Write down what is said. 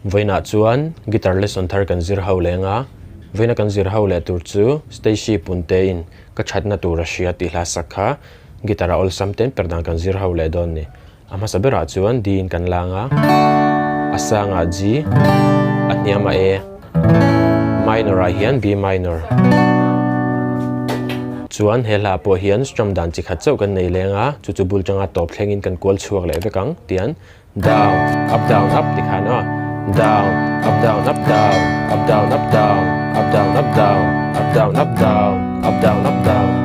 Voina chuan guitar lesson thar kan zir ho lenga voina kan zir ho le tur chu Stacy punte in ka thatna tura hria ti hla sakha gitara ol samten perdang kan zir ho le don ni ama sabera chuan din kan langa asanga G atniama E minor a hian B minor chuan hela po hian strum dan chi khat chau kan nei lenga chu chu bul changa top thlengin kan kol chuak le vekang tian down up ti khana down up down up down up down up down up down up down up down up down up down up down